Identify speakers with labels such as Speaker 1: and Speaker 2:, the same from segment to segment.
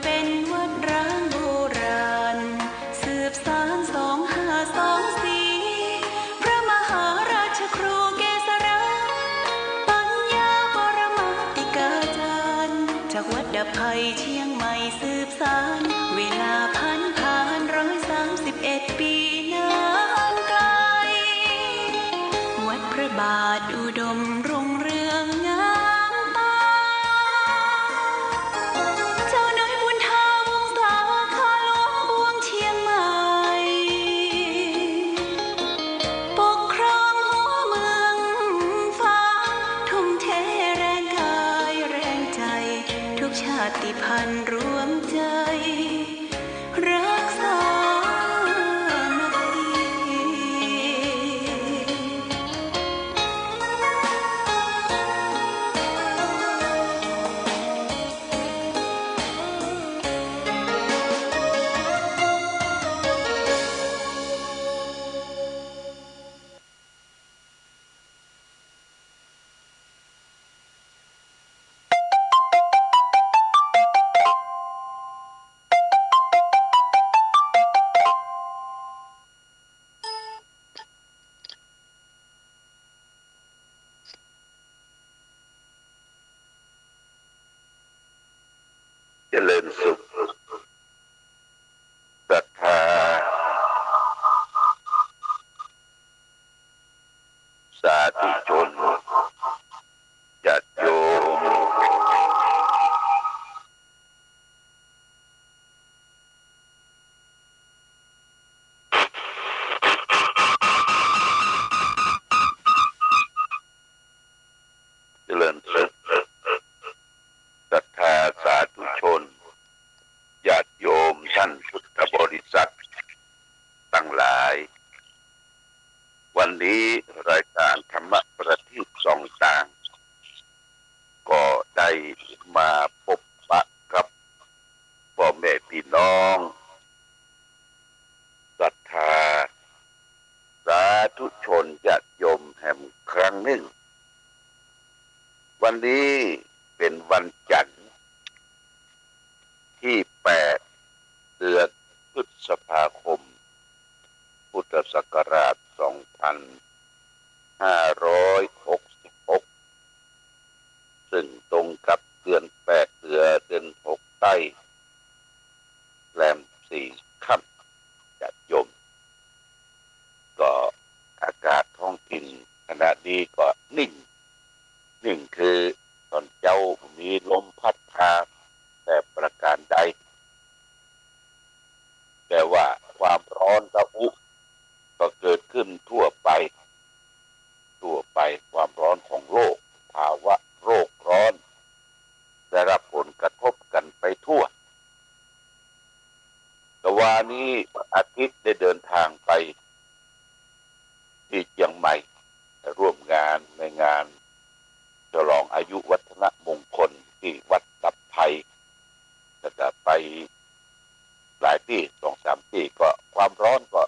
Speaker 1: เป็นวัดร้างโบราณสืบสาน2524พระมหาราชครูเกษราปัญญาปรมาติกาจารย์จากวัดดับไผ่เชียงใหม่สืบสานเวลาผ่าน131 ปีนานไกลวัดพระบาทอุดมรุ่งเรืองงามตาเจ้าน้อยบุญธาวงศาข้าหลวงบวงเชียงใหม่ปกครองหัวเมืองฟ้าทุ่มเทแรงกายแรงใจทุกชาติพันธุ์รวมใจรักษามัคคี
Speaker 2: เจริญสุขศรัทธาสาธุชนญาติโยมเจริญสุขศรัทธาสาธุชนญาติโยมท่านพุทธบริษัททั้งหลายวันนี้รายการธรรมประทีปส่องต่างก็ได้มาพบปะกับพ่อแม่พี่น้องศรัทธาสาธุชนญาติโยมแห่งครั้งหนึ่งวันนี้เป็นวันจันทร์ที่8เดือนพฤษภาคมพุทธศักราช2566ซึ่งตรงกับเดือน8เดือน6ใต้แรม4ค่ำญาติโยมก็อากาศท้องถิ่นขณะนี้ก็นิ่งคือตอนเจ้ามีลมพัดพาแต่ประการใดแต่ว่าความร้อนระอุก็เกิดขึ้นทั่วไปความร้อนของโลกภาวะโรคร้อนได้รับผลกระทบกันไปทั่วแต่วันนี้วันอาทิตย์ได้เดินทางไปที่เชียงใหม่ร่วมงานในงานฉลองอายุวัฒนมงคลที่วัดตับไผ่แล้วก็ไปหลายที่2-3ที่ก็ความร้อนก็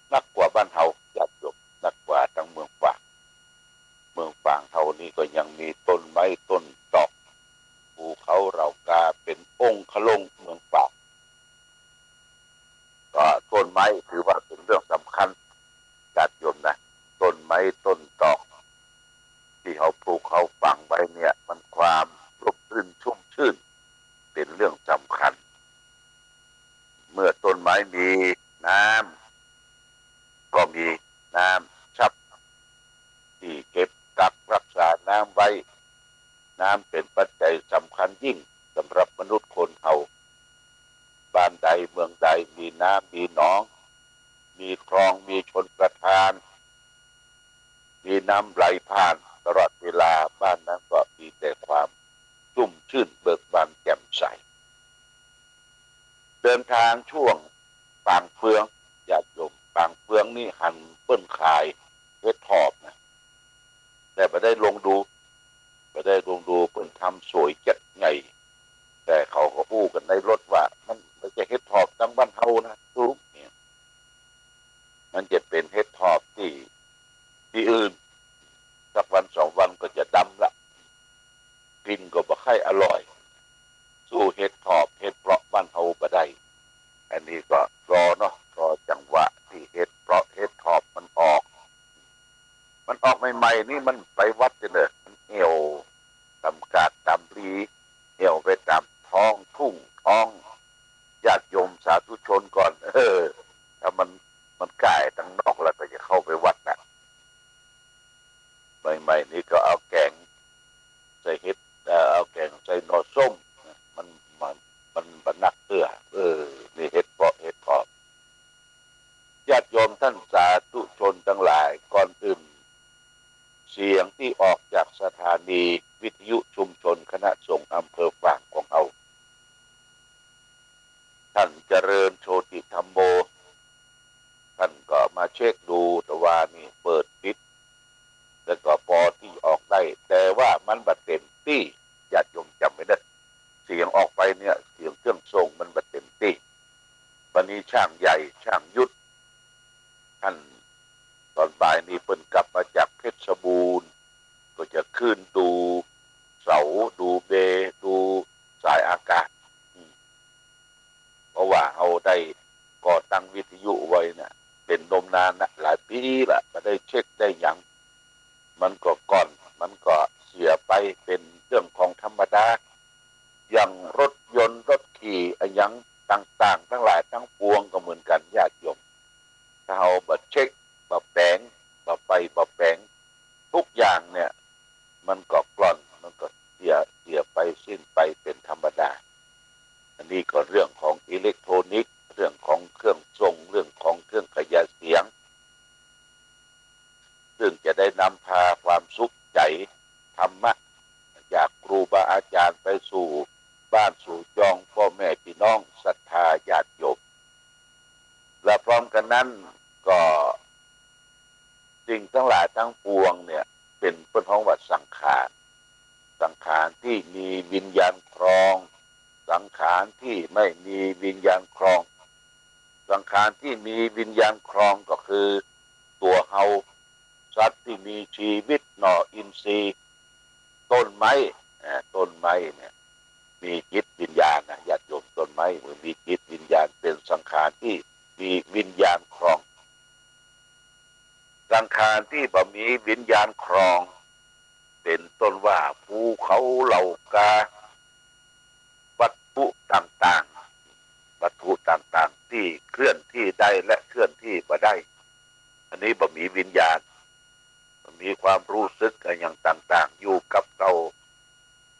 Speaker 2: หนักกว่าบ้านเฮาญาติโยมหนักกว่าทั้งเมืองฝางเฮานี่ก็ยังมีต้นไม้ต้นตอกภูเขาเหล่ากาเป็นองค์ขลงเมืองฝางก็ต้นไม้ถือว่าเป็นเรื่องสำคัญญาติโยมนะต้นไม้ต้นตอกที่เขาปลูกเขาฝังไว้เนี่ยมันความร่มรื่นชุ่มชื่นเป็นเรื่องสำคัญเมื่อต้นไม้มีน้ำก็มีน้ำชับที่เก็บกักรักษาน้ำไว้น้ำเป็นปัจจัยสำคัญยิ่งสำหรับมนุษย์คนเฮาบ้านใดเมืองใดมีน้ำมีหนองมีคลองมีชลประทานมีน้ำไหลผ่านตลอดเวลาบ้านนั้นก็มีแต่ความชุ่มชื่นเบิกบานแจ่มใสเดินทางช่วงปางเฟืองญาติโยมปางเฟืองนี่หั่นเปิ้นขายเฮ็ดทอบนะแต่ไม่ได้ลงดูเปิ้นทำสวยจัดไงแต่เขาก็พูดกันในรถว่ามันไม่ใช่เฮ็ดทอบทั้งบ้านเฮานะทุกเนี่ยมันจะเป็นเฮ็ดทอบที่อื่นสักวัน2วันก็จะดำละกินก็บ่ค่อยอร่อยสู้เฮ็ดทอบเฮ็ด นีวิทยุชุมชนคณะสงฆ์อำเภอฝางของเราท่านเจริญโชติธรรมโมท่านก็มาเช็คดูแต่ว่านี่เปิดปิดแล้วก็พอที่ออกได้แต่ว่ามันบัดเต็มที่ญาติโยมจำไว้นะเสียงออกไปเนี่ยเสียงเครื่องทรงมันบัดเต็มที่วันนี้ช่างใหญ่ช่างยุทธท่านตอนบ่ายนี้เพิ่นกลับมาจากเพชรบูรณ์ก็จะขึ้นดูเสาดูเบดูสายอากาศเพราะว่าเอาได้ก่อตั้งวิทยุไว้นะเป็นนมนานนะหลายปีละมาได้เช็คได้ยังมันก็ก่อนมันก็เสียไปเป็นเรื่องของธรรมดาอย่างรถยนต์รถขี่อย่างต่างๆทั้งหลายทั้งปวงก็เหมือนกันญาติโยมถ้าเอาบัดเช็คบัดแปลงบัดไปบัดแปลงทุกอย่างเนี่ยมันก็กล่อนมันก็เสียไปสิ้นไปเป็นธรรมดาอันนี้ก็เรื่องของอิเล็กทรอนิกส์เรื่องของเครื่องทรงเรื่องของเครื่องขยายเสียงซึ่งจะได้นำพาความสุขใจธรรมะจากครูบาอาจารย์ไปสู่บ้านสู่จองพ่อแม่พี่น้องศรัทธาญาติโยมและพร้อมกันนั้นก็สิ่งทั้งหลายทั้งปวงเนี่ยเป็นเพื่อนของวัดสังขารที่มีวิญญาณครองสังขารที่ไม่มีวิญญาณครองสังขารที่มีวิญญาณครองก็คือตัวเฮาสัตว์ที่มีชีวิตหน่ออินทรีย์ต้นไม้เนี่ยมีจิตวิญญาณนะญาติโยมต้นไม้มันมีจิตวิญญาณเป็นสังขารที่มีวิญญาณครองสังขารที่บ่มีวิญญาณครองเป็นต้นว่าภูเขาเหล่ากาวัตถุต่างๆที่เคลื่อนที่ได้และเคลื่อนที่บ่ได้อันนี้บ่มีวิญญาณมีความรู้สึกกันอย่างต่างๆอยู่กับเรา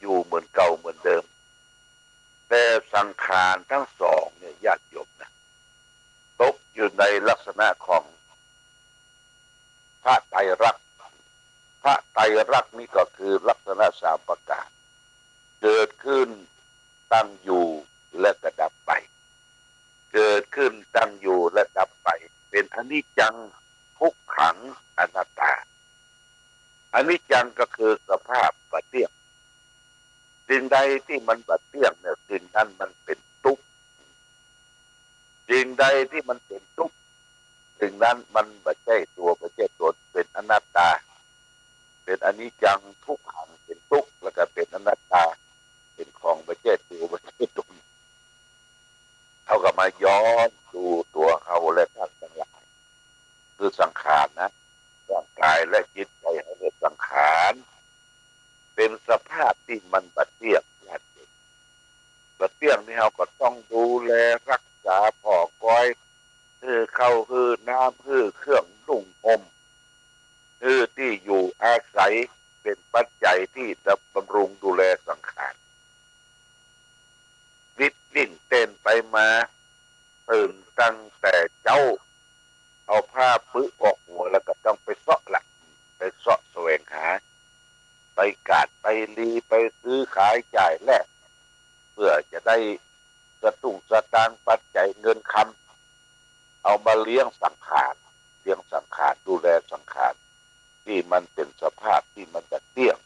Speaker 2: อยู่เหมือนเก่าเหมือนเดิมแต่สังขารทั้งสองเนี่ยญาติโยมนะตกอยู่ในลักษณะของพระไตรลักษณ์นี่ก็คือลักษณะสามประการเกิดขึ้นตั้งอยู่และก็ดับไปเกิดขึ้นตั้งอยู่และดับไปเป็นอนิจจังทุกขังอนัตตาอนิจจังก็คือสภาพบ่เที่ยงสิ่งใดที่มันบ่เที่ยงเนี่ยสิ่งนั้นมันเป็นทุกข์สิ่งใดที่มันเป็นทุกข์สิ่งนั้นมันบ่ใช่ตัวบ่ใช่ตนเป็นอนัตตาเป็นอนิจจังทุกขังเป็นทุกข์แล้วก็เป็นอนัตตาเป็นของบ่ใช่ตัวบ่ใช่ตนเขาก็มาย้อนดูตัวเขาและท่านทั้งหลายคือสังขารนะร่างกายและจิตใจให้เป็นสังขารเป็นสภาพที่มันบ่เที่ยงบ่เที่ยงนี่เราก็ต้องดูแลรักษาพ่อก้อยเข้าน้ำเครื่องนุ่งห่มที่อยู่อาศัยเป็นปัจจัยที่จะบำรุงดูแลสังขารวิ่งเต้นไปมาตื่นตั้งแต่เจ้าเอาผ้าปึ๊ออกหัวแล้วก็ต้องไปเสาะหลักไปเสาะแสวงหาไปกาดไปลีไปซื้อขายจ่ายแลกเพื่อจะได้สตุ้งสตางค์ปัจจัยเงินคำเอามาเลี้ยงสังขารดูแลสังขารที่มันเป็นสภาพที่มันจะเที่ยง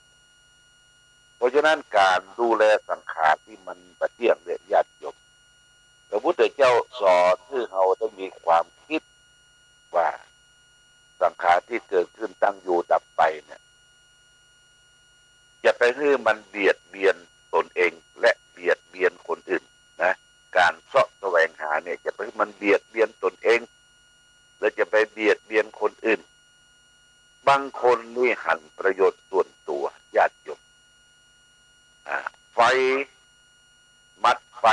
Speaker 2: เพราะฉะนั้นการดูแลสังขารที่มันจะเที่ยงเนี่ยญาติโยมพระพุทธเจ้าสอนให้เราได้มีความคิดว่าสังขารที่เกิดขึ้นตั้งอยู่ดับไปเนี่ยอย่าไปให้มันเบียดเบียนตนเองและเบียดเบียนคนอื่นนะการเสาะแสวงหาเนี่ยจะไปให้มันเบียดเบียนตนเองและจะไปเบียดเบียนคนอื่นบางคนนี่หันประโยชน์ส่วนตัวญาติโยมไฟมัดไฟ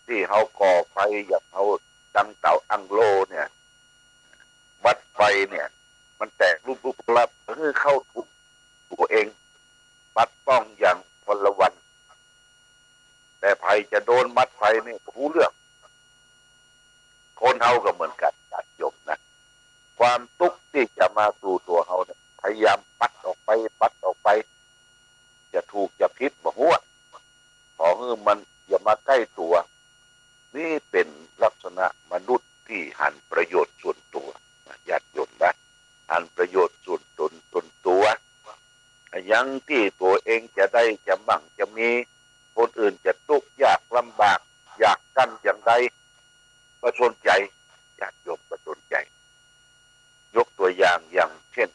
Speaker 2: ที่เขาก่อไฟอย่างเขาดังเต่าอังโลเนี่ยมัดไฟเนี่ยมันแตกรูปลับคือเข้าถูกตัวเองมัดป้องอย่างพลวัน แต่ภัยจะโดนมัดไฟนี่รู้เรื่องคนเฮาก็เหมือนกันญาติโยมนะความทุกข์ที่จะมาสู่ตัวเฮาเนี่ยพยายามปัดออกไป จะถูกจะผิดบ่หัวขอให้มันอย่ามาใกล้ตัวนี่เป็นลักษณะมนุษย์ที่หันประโยชน์ส่วนตัวญาติโยมนะหันประโยชน์ส่วนตนตัวยังที่ตัวเองจะได้จะมั่งจะมีคนอื่นจะทุกข์ยากลำบากอยากกันอย่างใดก็สนใจญาติโยมก็สนใจยกตัวอย่างเช่น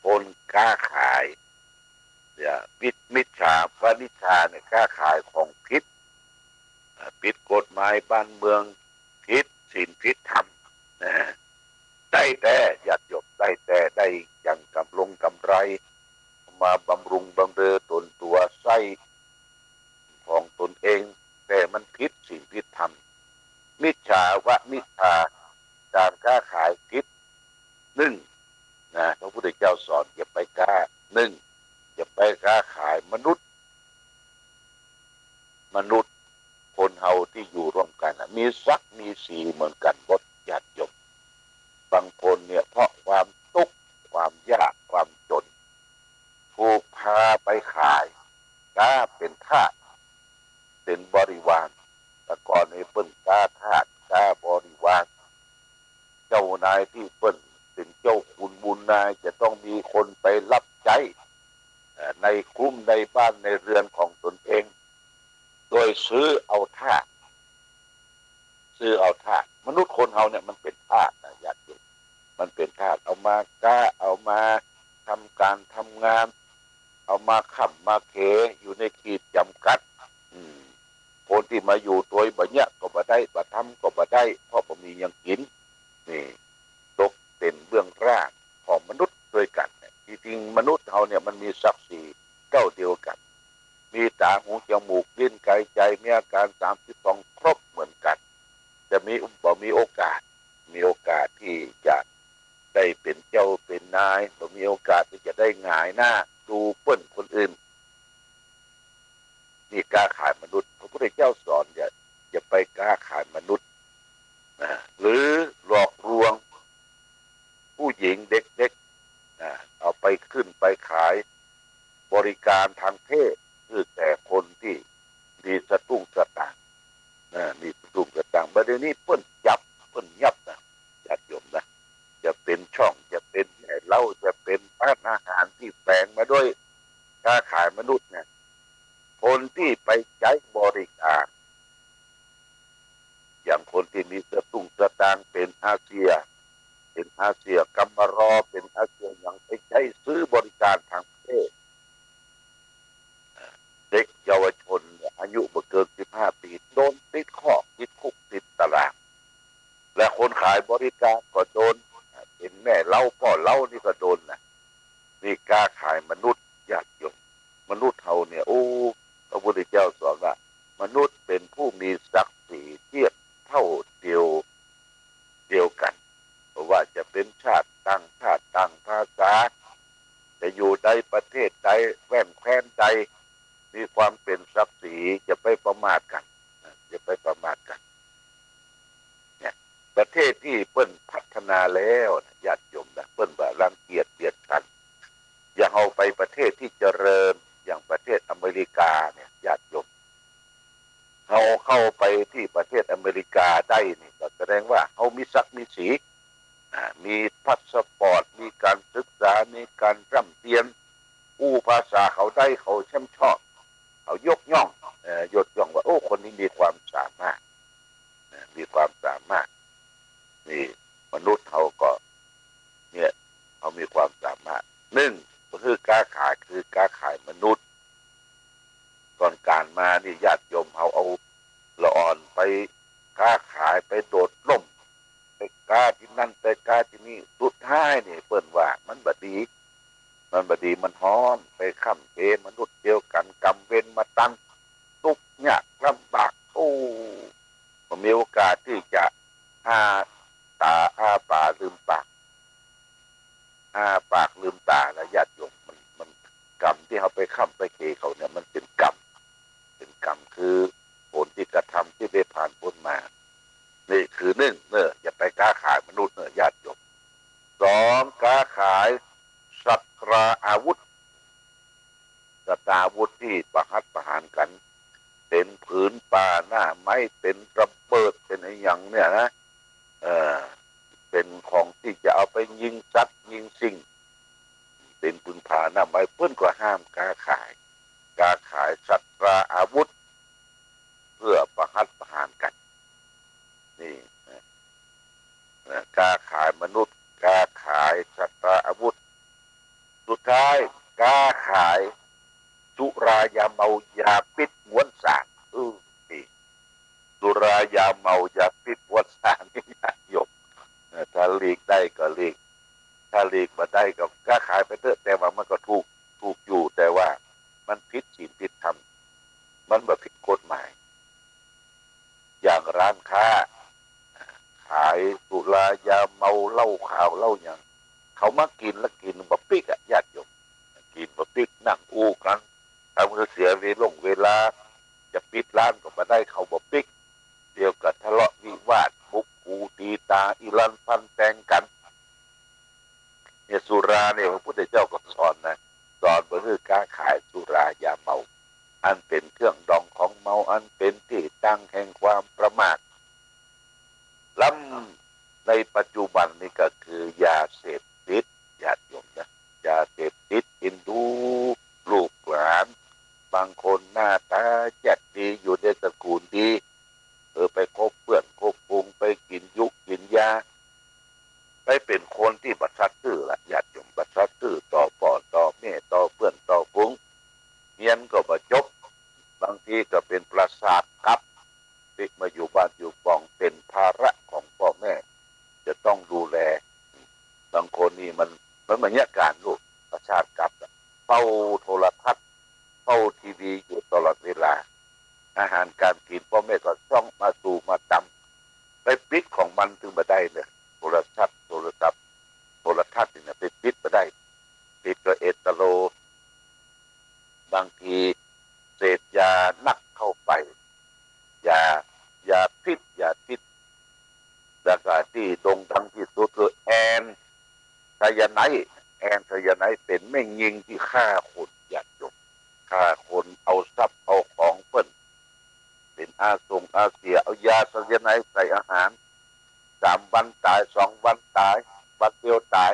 Speaker 2: คนค้าขายเนี่ยมิจฉาวานิชาเนี่ยค้าขายของผิดกฎหมายบ้านเมืองผิดศีลผิดธรรมนะได้แต่ญาติโยมได้แต่ได้อย่างกำไรมาบำรุงบำเรอตนตัวไส้ของตนเองแต่มันผิดศีลผิดธรรมมิจฉาวานิชาการค้าขายผิดหนึ่งนะพระพุทธเจ้าสอนอย่าไปค้าหนึ่งอย่าไปค้าขายมนุษย์คนเฮาที่อยู่ร่วมกันมีศักดิ์มีสีเหมือนกันบดญาติโยมบางคนเนี่ยเพราะความทุกข์ความยากความจนถูกพาไปขายค้าเป็นทาสเป็นบริวารแต่ก่อนนี้เปิ้นค้าทาสค้าบริวารเจ้านายที่เปิ้นเป็นเจ้าคุณบุญนายจะต้องมีคนไปรับใช้ในคุ้มในบ้านในเรือนของตนเองโดยซื้อเอาทาสมนุษย์คนเฮาเนี่ยมันเป็นทาสนะญาติโยมมันเป็นทาสเอามาก้าเอามาทำการทำงานเอามาขับมาเขอยู่ในขีดจำกัดคนที่มาอยู่ตัวแบบเนี้ยก็บ่ได้บ่ทำก็บ่ได้เพราะบ่มียังกินนี่ตกเป็นเบื้องร่างของมนุษย์ด้วยกันจริงๆมนุษย์เฮาเนี่ยมันมีศักดิ์ศรีเท่าเดียวกันมีตาหูจมูกลิ้นกายใจมีอาการ32ครบเหมือนกันจะมีโอกาสที่จะได้เป็นเจ้าเป็นนายมีโอกาสที่จะได้หงายหน้าดูเปิ้นคนอื่นนี่ค้าขายมนุษย์พระพุทธเจ้าสอนอย่าไปค้าขายมนุษย์นะหรือหลอกลวงผู้หญิงเด็กๆนะเอาไปขึ้นไปขายบริการทางเพศคือแต่คนที่มีสตุ้งสตางค์มีสตุ้งสตางค์ประเดี๋ยวนี้เปิ้นยับนะญาติโยมนะจะเป็นช่องจะเป็นเหล้าจะเป็นร้านอาหารที่แฝงมาด้วยค้าขายมนุษย์เนี่ยคนที่ไปใช้บริการอย่างคนที่มีสตุ้งสตางค์เป็นอาเซียกำมารอเป็นอาเซียอย่างไปใช้ซื้อบริการทางเพศเด็กเยาวชนอายุบ่เกิน15 ปีโดนติดคุกติดตารางและคนขายบริการก็โดนเป็นแม่เล่าพ่อเล่านี่ก็โดนนะนี่ค้าขายมนุษย์ญาติโยมมนุษย์เฮาเนี่ยโอ้พระพุทธเจ้าสอนว่ามนุษย์เป็นผู้มีศักดิ์ศรีเทียบเท่าเดียวกันเพราะว่าจะเป็นชาติต่างภาษาจะอยู่ในประเทศใดแคว้นใดมีความเป็นศักดิ์ศรีจะไปประมาทกันเนี่ยประเทศที่เปิ้นพัฒนาแล้วญาติโยมนะเปิ้นว่ารังเกียจเบียดกันอย่าเอาไปประเทศที่เจริญอย่างประเทศอเมริกาเนี่ยญาติโยมเขาเข้าไปที่ประเทศอเมริกาได้นี่ก็แสดงว่าเขามีศักดิ์มีศรีมีพาสปอร์ตมีการศึกษามีการร่ำเรียนภาษาเขาได้เขาช่ำชอบเขายกย่องว่าโอ้คนนี้มีความสามารถนี่มนุษย์เขาก็เนี่ยเขามีความสามารถหนึ่งก็คือค้าขายมนุษย์ก่อนการมานี่ญาติโยมเขาเอาละอ่อนไปค้าขายไปโดดล่มไปค้าที่นั่นไปค้าที่นี่สุดท้ายนี่เปิ้นว่ามันบดีมันฮ้อนไปค้ำเกมนุษย์เดียวกันกำเว้นมาตั้งทุกข์ยากลำบากมันมีโอกาสที่จะอ้าปากลืมตาแล้วญาติโยมมันกรรมที่เขาไปค้ำไปเกเขาเนี่ยมันเป็นกรรมคือผลที่กระทำที่ได้ผ่านพ้นมานี่คือหนึ่งอย่าไปค้าขายมนุษย์ญาติโยมสองค้าขายสัตราอาวุธ ที่ประหัตประหารกันเป็นผืนป่าหน้าไม้เป็นระเบิดเป็นอะไรอย่างเนี่ยนะเออเป็นของที่จะเอาไปยิงสัตว์ยิงสิ่งเป็นปืนผาหน้าไม้เพื่อนก็ห้ามค้าขายสัตราอาวุธเพื่อประหัตประหารกันนี่ค้าขายมนุษย์ค้าขายสัตราอาวุธสุดท้ายค้าขายสุรายาเมายาพิษม้วนสารนี่สุรายาเมายาพิษม้วนสารนี่ยากยกถ้าหลีกได้ก็หลีกถ้าหลีกมาได้ก็ค้าขายไปเถอะแต่ว่ามันก็ถูกอยู่แต่ว่ามันผิดศีลผิดธรรมมันแบบผิดกฎหมายอย่างร้านค้าขายสุรายาเมาเหล้าขาวเหล้าอย่างเขามากินแล้วกินบะปิกญาติโยมกินบะปิกนั่งอู้กันทำให้เสียเวลาจะปิดร้านก็มาได้เขาบะปิกเดียวกับทะเลาะวิวาทบุกปูตีตาอีรันพันแตงกันเนี่ยสุราเนี่ยพระพุทธเจ้าก็สอนนะสอนว่าคือการขายสุรายาเมาอันเป็นเครื่องดองของเมาอันเป็นที่ตั้งแห่งความประมาทล้ำในปัจจุบันนี่ก็คือยาเสพติดญาติโยมนะยาเสพติดอินดูลูกหลานบางคนหน้าตาแจ่ดีอยู่ในตระกูลดีไปคบเพื่อนคบพุงไปกินยุกกินยาไปเป็นคนที่บัดซัดซื่อละญาติโยมบัดซัดซื่อต่อพ่อต่อแม่ต่อเพื่อนต่อพุงเรียนก็บ่จบบางทีก็เป็นประสาทกับติดมาอยู่บ้านอยู่ปองเป็นภาระของพ่อแม่จะต้องดูแลบางคนนี่มันเหมือนการลูกประสาทกับเฝ้าโทรทัศน์เฝ้าทีวีอยู่ตลอดเวลาอาหารการกินพ่อแม่ก็ต้องมาสู่มาตำไปปิดของมันถึงมาได้เลยโทรทัศน์เนี่ยไปปิดมาได้ปิดก็เอตโลบางทีเสพยานักเข้าไปยาพิษแล้วก็ที่โด่งดังที่สุดคือแอนไซยาไนด์เป็นแม่งยิงที่ฆ่าคนญาติโยมฆ่าคนเอาทรัพย์เอาของเปิ้นเป็นอาเสียเอายาไซยาไนด์ใส่อาหาร3 วันตาย2 วันตายวันเดียวตาย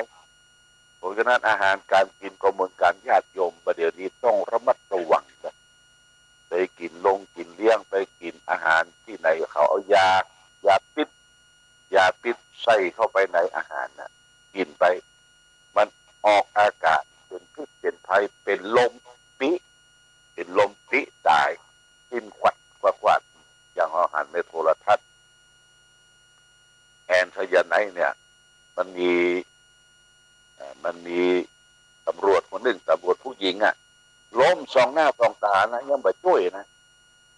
Speaker 2: เพราะฉะนั้นอาหารการกินก็เหมือนกันญาติโยมประเดี๋ยวนี้ต้องระมัดระวังนะไปกินเลี้ยงไปกินอาหารที่ไหนเขาเอายาพิษใส่เข้าไปในอาหารนะกินไปมันออกอากาศเป็นพิษเป็นภัยเป็นลมปิตายกินขวัดอย่างอาหารในโทรทัศน์แอนไซยาไนด์เนี่ยมันมีตำรวจคนหนึ่งตำรวจผู้หญิงล้มสองหน้าสองตานะยังไม่ช่วยนะ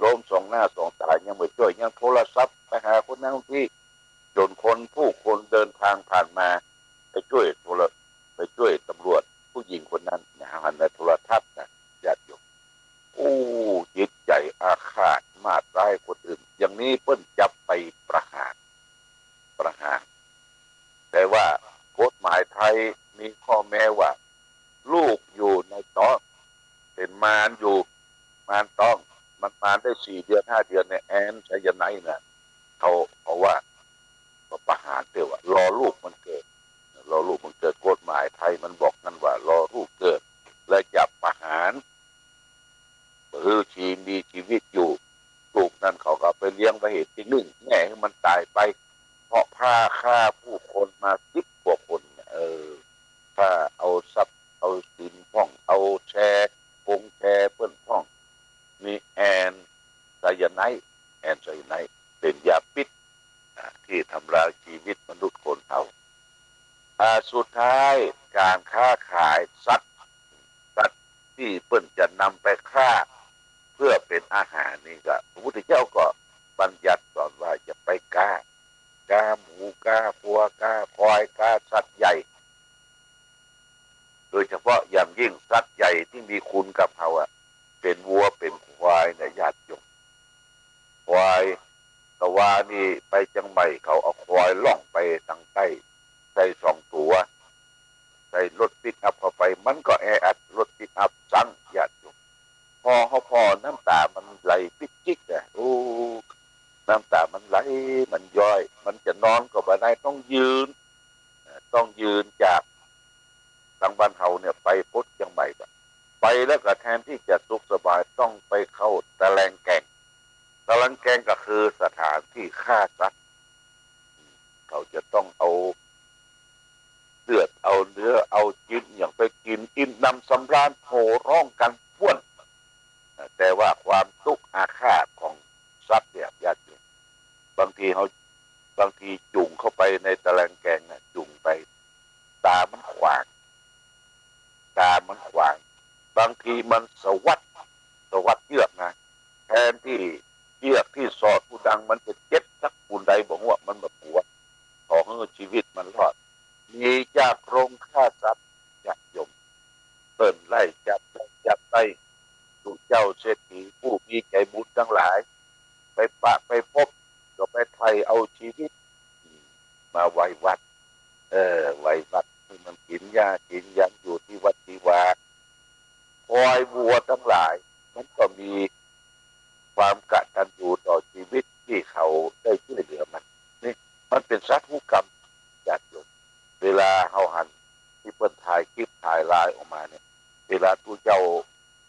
Speaker 2: ล้มสองหน้าสองตายังไม่ช่วยยังโทรศัพท์ไปหาคนนั้นที่จนผู้คนเดินทางผ่านมาไปช่วยตำรวจผู้หญิงคนนั้นในโทรทัศน์นะญาติโยมจิตใจอาฆาตมาดร้ายคนอื่นอย่างนี้เพิ่นจับไปประหารแต่ว่ากฎหมายไทยมีข้อแม้ว่าลูกอยู่ในท้องเป็นมารอยู่มารต้องมันมารได้4 เดือน 5 เดือนเนี่ยแอนไซยาไนด์เนี่ยเขาว่าประหารเดียวรอลูกมันเกิดกฎหมายไทยมันบอกนั่นว่ารอลูกเกิดและจับประหารมีชีวิตอยู่ลูกนั้นเขาก็ไปเลี้ยงไว้เหตุที่หนึ่งแม่ให้มันตายไปเพราะฆ่าผู้คนมา10 กว่าคนถ้าเอาทรัพย์เอาสินพ่องเอาแชร์เปิ้นพ่องมีแอนไซยาไนด์เป็นยาพิษที่ทำลายชีวิตมนุษย์คนเราสุดท้ายการค้าขายสัตว์ที่เปิ้นจะนำไปฆ่าเพื่อเป็นอาหารนี่ก็พระพุทธเจ้าก็บัญญัติสอนว่าจะไปฆ่าหมูฆ่าวัวฆ่าควายฆ่าสัตว์ใหญ่โดยเฉพาะอย่างยิ่งสัตว์ใหญ่ที่มีคุณกับเราเป็นวัวเป็นควายเนี่ยญาติโยมควายตะวานี่ไปจังใหม่เขาเอาควายล่องไปทางใต้ใส่2 ตัวใส่รถปิกอัพเข้าไปมันก็แออัดรถปิกอัพสั่งญาติโยมพ พอน้ำตามันไหลปิดจิกอ่ะโอ้น้ำตามันไหลมันย้อยมันจะนอนก็บ่ได้ต้องยืนจากทางบ้านเฮาเนี่ยไปพุทธเชียงใหม่ก็ไปแล้วก็แทนที่จะสุขสบายต้องไปเข้าตะแลงแกงตะแลงแกงก็คือสถานที่ฆ่าสัตว์เขาจะต้องเอาเลือดเอาเนื้อเอาจิ้นอย่างไปกินอิ่มนำสำราญโห่ร้องกันพ้วนแต่ว่าความทุกข์อาฆาตของสัตว์เนี่ยยากอยู่บางทีเขาบางทีจุ่งเข้าไปในตะแลงแกงนะจุ่งไปตามันขวางบางทีมันสวัดเยือกนะแทนที่เยือกที่สอดผู้ดังมันจะเจ็บสักผู้ใดบอกว่ามันแบบหัวขอให้ชีวิตมันรอดมีจากโรงฆ่าสัตว์อยากยมเปิ่นไล่จับไปถูกเจ้าเศรษฐีผู้มีใจบุญทั้งหลายไปปะไปพบก็ไปไทยเอาชีวิตมาไว้วัดไว้วัดที่มันกินหญ้ากินหยังอยู่ที่วัดที่วาคอยวัวทั้งหลายมันก็มีความกตัญญูต่อชีวิตที่เขาได้ช่วยเหลือมันนี่มันเป็นสัตว์ผู้กรรมญาติโยมเวลาเฮาหันที่เปิ้นถ่ายคลิปถ่ายไลน์ออกมาเนี่ยเวลาผู้เจ้า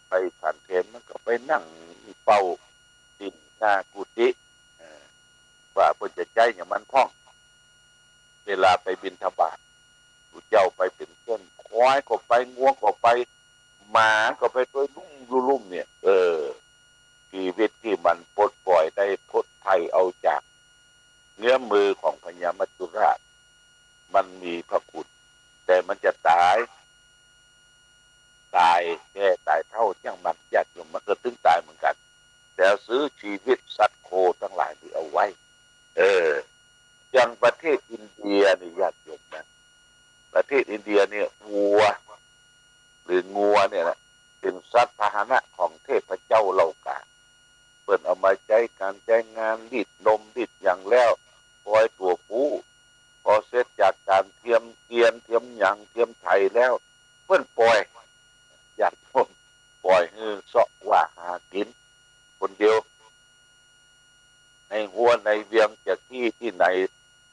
Speaker 2: ไปฉันเพลมันก็ไปนั่งเฝ้าดินหน้ากุฏิว่าเพิ่นจะใจอย่างมันพ่องเวลาไปบิณฑบาตผู้เจ้าไปเป็นเช่นควายก็ไปงัวก็ไปหมาก็ไปตัวลุ่มเนี่ยชีวิตที่มันปลดปล่อยได้พ้นภัยเอาจากเงื้อมมือของพญามัจจุราชมันมีพระคุณแต่มันจะตายแค่ตายเท่าจังมันญาติโยมมันก็ถึงตายเหมือนกันแต่ซื้อชีวิตสัตว์โคทั้งหลายที่เอาไว้อย่างประเทศอินเดียนี่ญาติโยมนะประเทศอินเดียเนี่ยวัวหรืองัวเนี่ยนะเป็นสัตว์พาหนะของเทพเจ้าเหล่ากาเปิ่นเอามาใช้การใช้งานรีดนมรีดอย่างแล้วปล่อยตัวผู้พอเสร็จจากการเทียมเกียนเทียมหยังเทียมไทยแล้วเพิ่นปล่อยญาติโยมปล่อยให้เสาะว่าหากินคนเดียวในหัวในเวียงจะที่ไหน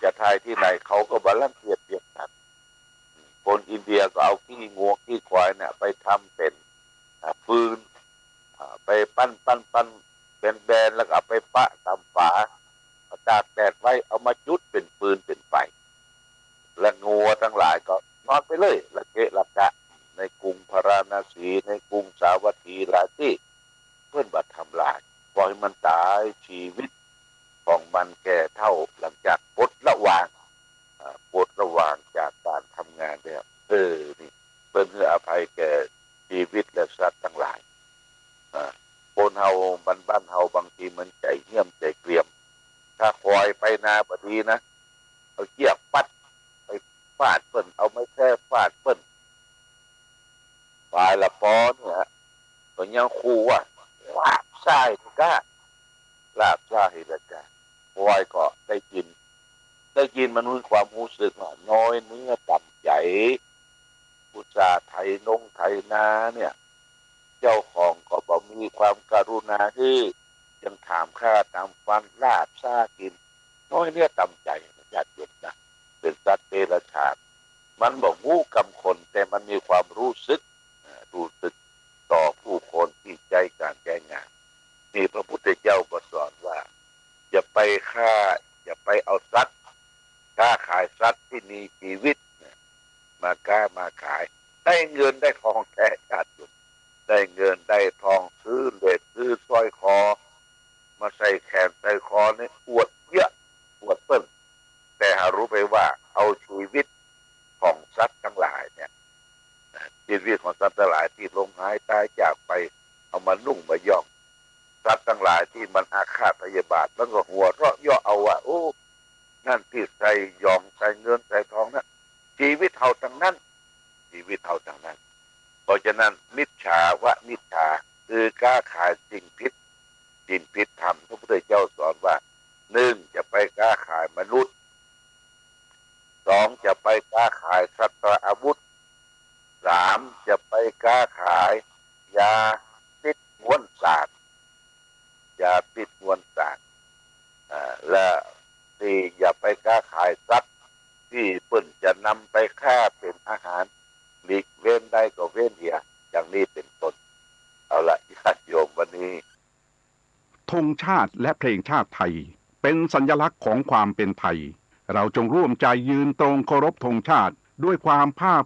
Speaker 2: จะทายที่ไหนเขาก็บาลังเกียดเดียบกันคนอินเดียก็เอาขี้งัวขี้ควายเนี่ยไปทำเป็นฟืนไปปั้นเป็นแบนแล้วก็ไปปะตามฝาตากแดดไว้เอามาจุดเป็นฟืนเป็นไฟและงัวทั้งหลายก็นอนไปเลยละเกะละกะในกรุงพาราณสีในกรุงสาวัตถีหลายที่เพื่อนบัดทำลายปล่อยมันตายชีวิตของมันแก่เท่าหลังจากปลดระวางจากการทำงานแล้วนี่เพิ่นให้อภัยแก่ชีวิตและสัตว์ทั้งหลายคนเฮาบ้านเฮาบางทีมันใจเหี้ยมใจเกรียมถ้าคอยไปนาบดีนะเอาเกียกปัดไปฟาดเปิ้นเอาไม้แค่ฟาดเปิ้นปลายละปอเนี่ยก็ยังขู่ว่าลาบทรายก็ลาบทรายละจ้ะคอยก็ได้กินมันมีความรู้สึกว่าน้อยเนื้อต่ำใจอุตสาห์ไถนาเนี่ยเจ้าของก็บอกมีความกรุณาที่ยังถามค่าตามฟันลาบซ่ากินน้อยเนื้อต่ำใจญาติโยมนะเป็นสัตว์เดรัจฉานมันบอกงูกำคนแต่มันมีความรู้สึกต่อผู้คนที่ใจการแก้งานนี่พระพุทธเจ้าก็สอนว่าอย่าไปเอาสัตว์ค้าขายสัตว์ที่มีชีวิตมาค้ามาขายได้เงินได้ทองแท้ญาติโยมได้เงินได้ทองซื้อเหล็กซื้อสร้อยคอมาใส่แขนใส่คอนี่อวดเยอะอวดเปิ้ลแต่หารู้ไปว่าเอาชีวิตของสัตว์ทั้งหลายเนี่ยชีวิตของสัตว์ทั้งหลายที่ลงหายตายจากไปเอามานุ่งมาย่องสัตว์ทั้งหลายที่มันอาฆาตพยาบาทแล้วก็หัวเราะย่อเอาว่าโอ้นั่นที่ใส่ยองใส่เงินใส่ทองนะชีวิตเฮาทั้งนั้นเพราะฉะนั้นมิจฉาวะมิจฉาคือค้าขายสิ่งผิดธรรมพระพุทธเจ้าสอนว่า1จะไปค้าขายมนุษย์2จะไปค้าขายสัตว์อาวุธ3จะไปค้าขายยาพิษม้วน อย่าปิดมวลสารและที่อย่าไปค้าขายสัตว์ที่เปิ้นจะนำไปฆ่าเป็นอาหารหลีกเว้นได้ก็เว้นเหียอย่างนี้เป็นต้นเอาละญาติโยมวันนี้
Speaker 3: ธงชาติและเพลงชาติไทยเป็นสัญลักษณ์ของความเป็นไทยเราจงร่วมใจยืนตรงเคารพธงชาติด้วยความภาค